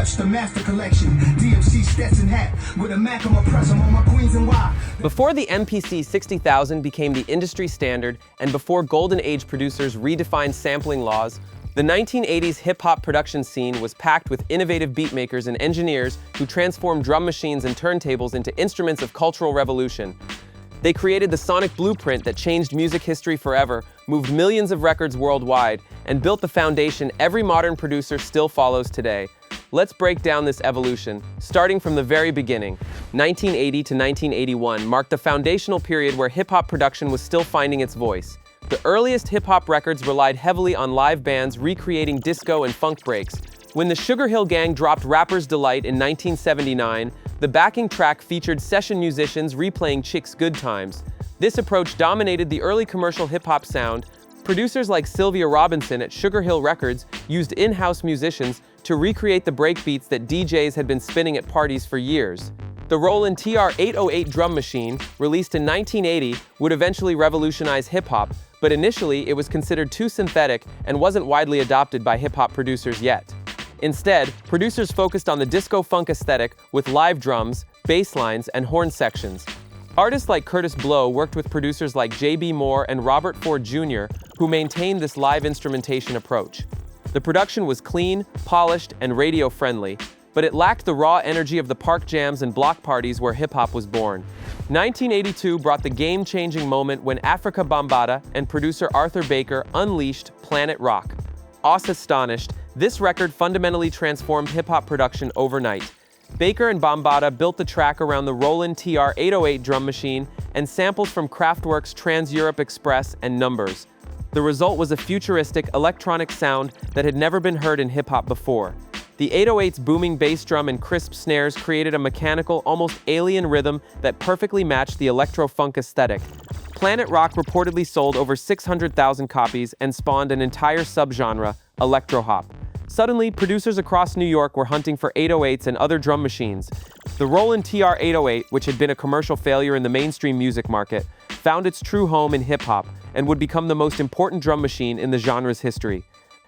Dutch, the master collection. DMC Stetson hat with a Mac on my press. I'm on my Queens and why. Before the MPC 60,000 became the industry standard, and before Golden Age producers redefined sampling laws, the 1980s hip-hop production scene was packed with innovative beatmakers and engineers who transformed drum machines and turntables into instruments of cultural revolution. They created the sonic blueprint that changed music history forever, moved millions of records worldwide, and built the foundation every modern producer still follows today. Let's break down this evolution, starting from the very beginning. 1980 to 1981 marked the foundational period where hip-hop production was still finding its voice. The earliest hip-hop records relied heavily on live bands recreating disco and funk breaks. When the Sugar Hill Gang dropped Rapper's Delight in 1979, the backing track featured session musicians replaying Chick's Good Times. This approach dominated the early commercial hip-hop sound. Producers like Sylvia Robinson at Sugar Hill Records used in-house musicians to recreate the breakbeats that DJs had been spinning at parties for years. The Roland TR-808 drum machine, released in 1980, would eventually revolutionize hip-hop, but initially it was considered too synthetic and wasn't widely adopted by hip-hop producers yet. Instead, producers focused on the disco-funk aesthetic with live drums, bass lines, and horn sections. Artists like Curtis Blow worked with producers like J.B. Moore and Robert Ford Jr., who maintained this live instrumentation approach. The production was clean, polished, and radio-friendly, but it lacked the raw energy of the park jams and block parties where hip-hop was born. 1982 brought the game-changing moment when Afrika Bambaataa and producer Arthur Baker unleashed Planet Rock. Astonished, this record fundamentally transformed hip-hop production overnight. Baker and Bambaataa built the track around the Roland TR-808 drum machine and samples from Kraftwerk's Trans-Europe Express and Numbers. The result was a futuristic, electronic sound that had never been heard in hip-hop before. The 808's booming bass drum and crisp snares created a mechanical, almost alien rhythm that perfectly matched the electro-funk aesthetic. Planet Rock reportedly sold over 600,000 copies and spawned an entire subgenre, electro hop. Suddenly, producers across New York were hunting for 808s and other drum machines. The Roland TR-808, which had been a commercial failure in the mainstream music market, found its true home in hip-hop and would become the most important drum machine in the genre's history.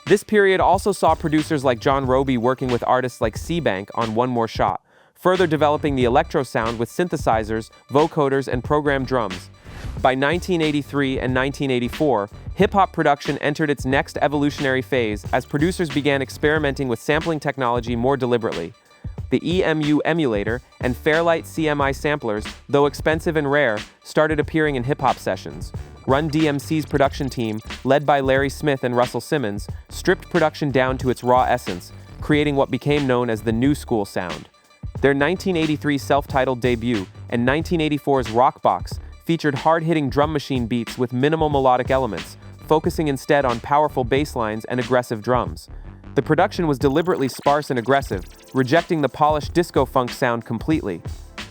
This period also saw producers like John Roby working with artists like C-Bank on One More Shot, further developing the electro sound with synthesizers, vocoders, and programmed drums. By 1983 and 1984, hip-hop production entered its next evolutionary phase as producers began experimenting with sampling technology more deliberately. The EMU emulator and Fairlight CMI samplers, though expensive and rare, started appearing in hip-hop sessions. Run-DMC's production team, led by Larry Smith and Russell Simmons, stripped production down to its raw essence, creating what became known as the New School sound. Their 1983 self-titled debut and 1984's Rockbox featured hard-hitting drum machine beats with minimal melodic elements, focusing instead on powerful bass lines and aggressive drums. The production was deliberately sparse and aggressive, rejecting the polished disco-funk sound completely.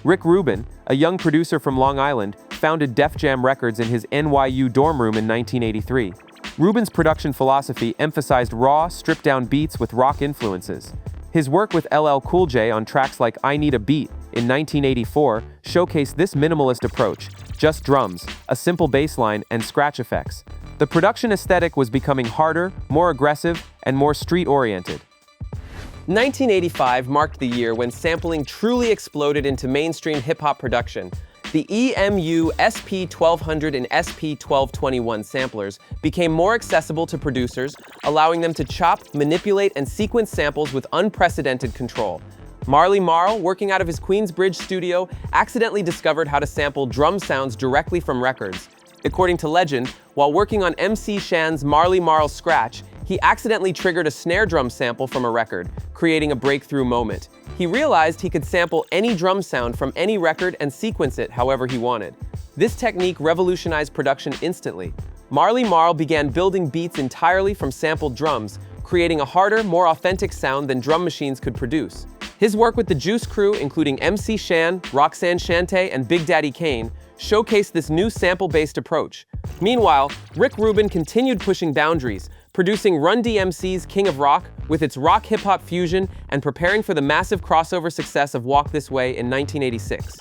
Rick Rubin, a young producer from Long Island, founded Def Jam Records in his NYU dorm room in 1983. Rubin's production philosophy emphasized raw, stripped-down beats with rock influences. His work with LL Cool J on tracks like I Need a Beat in 1984 showcased this minimalist approach: just drums, a simple bass line, and scratch effects. The production aesthetic was becoming harder, more aggressive, and more street-oriented. 1985 marked the year when sampling truly exploded into mainstream hip-hop production. The EMU SP1200 and SP1221 samplers became more accessible to producers, allowing them to chop, manipulate, and sequence samples with unprecedented control. Marley Marl, working out of his Queensbridge studio, accidentally discovered how to sample drum sounds directly from records. According to legend, while working on MC Shan's Marley Marl Scratch, he accidentally triggered a snare drum sample from a record, creating a breakthrough moment. He realized he could sample any drum sound from any record and sequence it however he wanted. This technique revolutionized production instantly. Marley Marl began building beats entirely from sampled drums, creating a harder, more authentic sound than drum machines could produce. His work with the Juice Crew, including MC Shan, Roxanne Shante, and Big Daddy Kane, showcased this new sample-based approach. Meanwhile, Rick Rubin continued pushing boundaries, producing Run-DMC's King of Rock with its rock hip-hop fusion and preparing for the massive crossover success of Walk This Way in 1986.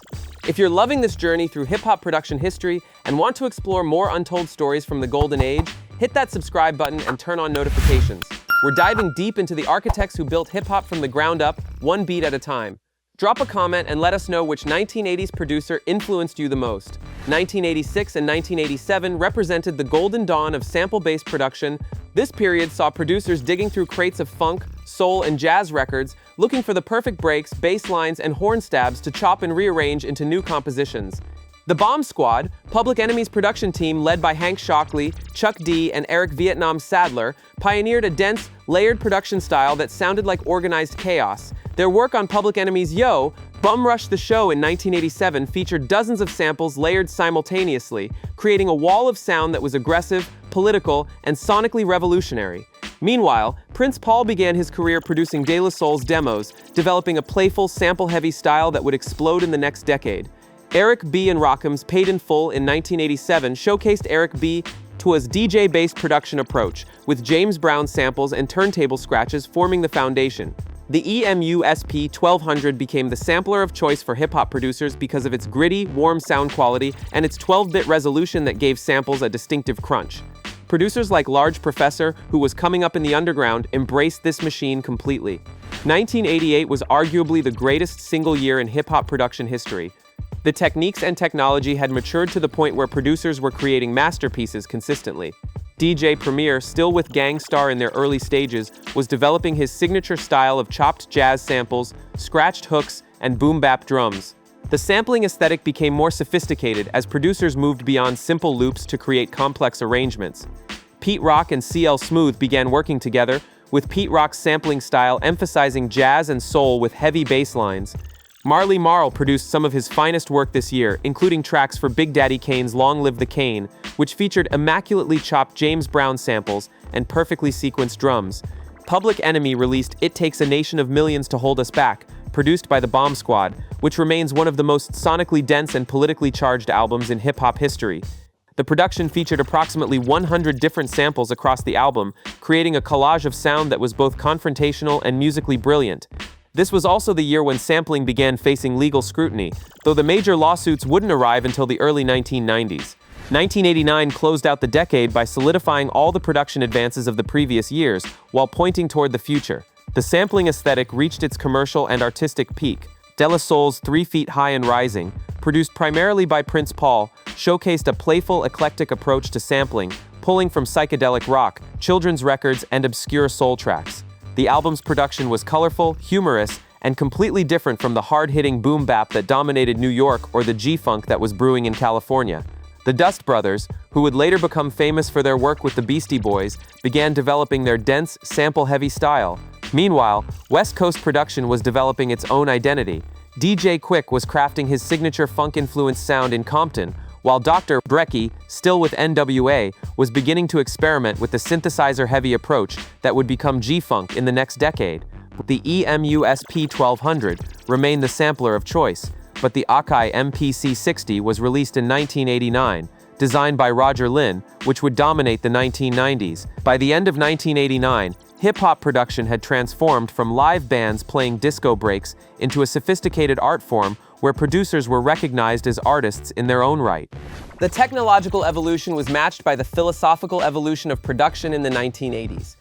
If you're loving this journey through hip-hop production history and want to explore more untold stories from the Golden Age, hit that subscribe button and turn on notifications. We're diving deep into the architects who built hip-hop from the ground up, one beat at a time. Drop a comment and let us know which 1980s producer influenced you the most. 1986 and 1987 represented the golden dawn of sample-based production. This period saw producers digging through crates of funk, soul, and jazz records, looking for the perfect breaks, bass lines, and horn stabs to chop and rearrange into new compositions. The Bomb Squad, Public Enemy's production team led by Hank Shockley, Chuck D, and Eric Vietnam Sadler, pioneered a dense, layered production style that sounded like organized chaos. Their work on Public Enemy's Yo, Bum Rush the Show in 1987 featured dozens of samples layered simultaneously, creating a wall of sound that was aggressive, political, and sonically revolutionary. Meanwhile, Prince Paul began his career producing De La Soul's demos, developing a playful, sample-heavy style that would explode in the next decade. Eric B. and Rakim's Paid in Full in 1987 showcased Eric B. to his DJ-based production approach, with James Brown samples and turntable scratches forming the foundation. The EMU SP-1200 became the sampler of choice for hip-hop producers because of its gritty, warm sound quality and its 12-bit resolution that gave samples a distinctive crunch. Producers like Large Professor, who was coming up in the underground, embraced this machine completely. 1988 was arguably the greatest single year in hip-hop production history. The techniques and technology had matured to the point where producers were creating masterpieces consistently. DJ Premier, still with Gang Starr in their early stages, was developing his signature style of chopped jazz samples, scratched hooks, and boom-bap drums. The sampling aesthetic became more sophisticated as producers moved beyond simple loops to create complex arrangements. Pete Rock and CL Smooth began working together, with Pete Rock's sampling style emphasizing jazz and soul with heavy bass lines. Marley Marl produced some of his finest work this year, including tracks for Big Daddy Kane's Long Live the Kane, which featured immaculately chopped James Brown samples and perfectly sequenced drums. Public Enemy released It Takes a Nation of Millions to Hold Us Back, produced by the Bomb Squad, which remains one of the most sonically dense and politically charged albums in hip-hop history. The production featured approximately 100 different samples across the album, creating a collage of sound that was both confrontational and musically brilliant. This was also the year when sampling began facing legal scrutiny, though the major lawsuits wouldn't arrive until the early 1990s. 1989 closed out the decade by solidifying all the production advances of the previous years, while pointing toward the future. The sampling aesthetic reached its commercial and artistic peak. De La Soul's 3 Feet High and Rising, produced primarily by Prince Paul, showcased a playful, eclectic approach to sampling, pulling from psychedelic rock, children's records, and obscure soul tracks. The album's production was colorful, humorous, and completely different from the hard-hitting boom bap that dominated New York or the G-funk that was brewing in California. The Dust Brothers, who would later become famous for their work with the Beastie Boys, began developing their dense, sample-heavy style. Meanwhile, West Coast production was developing its own identity. DJ Quick was crafting his signature funk-influenced sound in Compton, while Dr. Brecky, still with NWA, was beginning to experiment with the synthesizer-heavy approach that would become G-Funk in the next decade. The EMU SP-1200 remained the sampler of choice, but the Akai MPC-60 was released in 1989, designed by Roger Lynn, which would dominate the 1990s. By the end of 1989, hip-hop production had transformed from live bands playing disco breaks into a sophisticated art form where producers were recognized as artists in their own right. The technological evolution was matched by the philosophical evolution of production in the 1980s.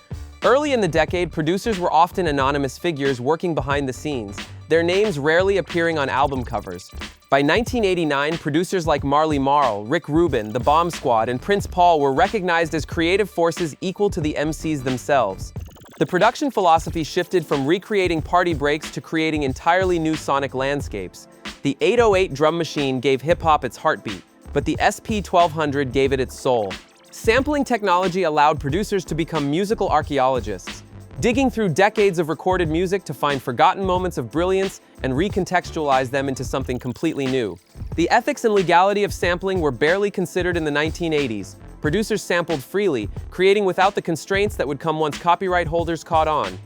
Early in the decade, producers were often anonymous figures working behind the scenes, their names rarely appearing on album covers. By 1989, producers like Marley Marl, Rick Rubin, the Bomb Squad, and Prince Paul were recognized as creative forces equal to the MCs themselves. The production philosophy shifted from recreating party breaks to creating entirely new sonic landscapes. The 808 drum machine gave hip-hop its heartbeat, but the SP-1200 gave it its soul. Sampling technology allowed producers to become musical archaeologists, digging through decades of recorded music to find forgotten moments of brilliance and recontextualize them into something completely new. The ethics and legality of sampling were barely considered in the 1980s. Producers sampled freely, creating without the constraints that would come once copyright holders caught on.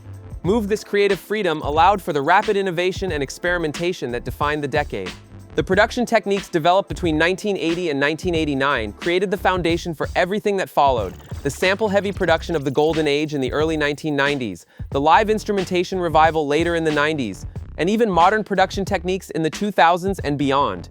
This creative freedom allowed for the rapid innovation and experimentation that defined the decade. The production techniques developed between 1980 and 1989 created the foundation for everything that followed: the sample-heavy production of the golden age in the early 1990s, the live instrumentation revival later in the 90s, and even modern production techniques in the 2000s and beyond.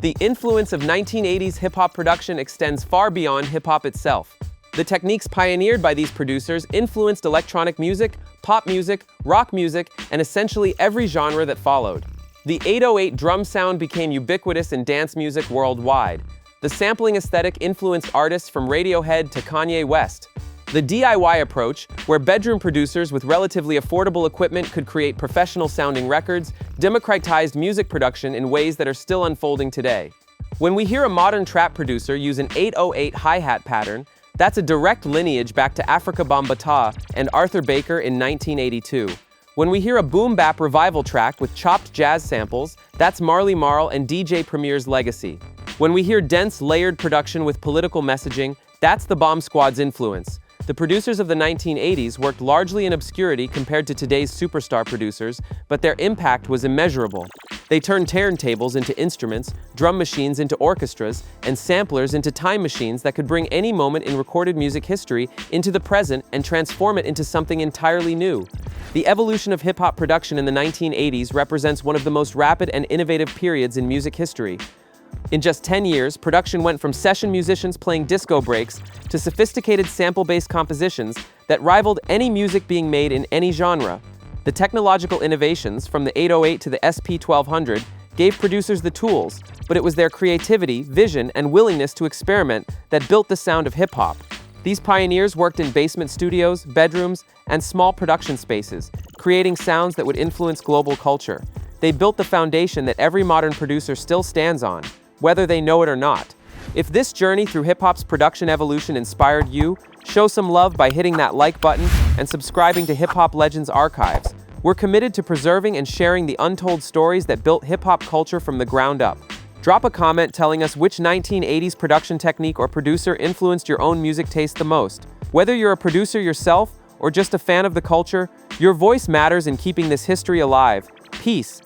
The influence of 1980s hip-hop production extends far beyond hip-hop itself. The techniques pioneered by these producers influenced electronic music, pop music, rock music, and essentially every genre that followed. The 808 drum sound became ubiquitous in dance music worldwide. The sampling aesthetic influenced artists from Radiohead to Kanye West. The DIY approach, where bedroom producers with relatively affordable equipment could create professional-sounding records, democratized music production in ways that are still unfolding today. When we hear a modern trap producer use an 808 hi-hat pattern, that's a direct lineage back to Afrika Bambaataa and Arthur Baker in 1982. When we hear a boom bap revival track with chopped jazz samples, that's Marley Marl and DJ Premier's legacy. When we hear dense, layered production with political messaging, that's the Bomb Squad's influence. The producers of the 1980s worked largely in obscurity compared to today's superstar producers, but their impact was immeasurable. They turned turntables into instruments, drum machines into orchestras, and samplers into time machines that could bring any moment in recorded music history into the present and transform it into something entirely new. The evolution of hip-hop production in the 1980s represents one of the most rapid and innovative periods in music history. In just 10 years, production went from session musicians playing disco breaks to sophisticated sample-based compositions that rivaled any music being made in any genre. The technological innovations, from the 808 to the SP1200, gave producers the tools, but it was their creativity, vision, and willingness to experiment that built the sound of hip-hop. These pioneers worked in basement studios, bedrooms, and small production spaces, creating sounds that would influence global culture. They built the foundation that every modern producer still stands on, whether they know it or not. If this journey through hip-hop's production evolution inspired you, show some love by hitting that like button and subscribing to Hip Hop Legends Archives. We're committed to preserving and sharing the untold stories that built hip-hop culture from the ground up. Drop a comment telling us which 1980s production technique or producer influenced your own music taste the most. Whether you're a producer yourself or just a fan of the culture, your voice matters in keeping this history alive. Peace.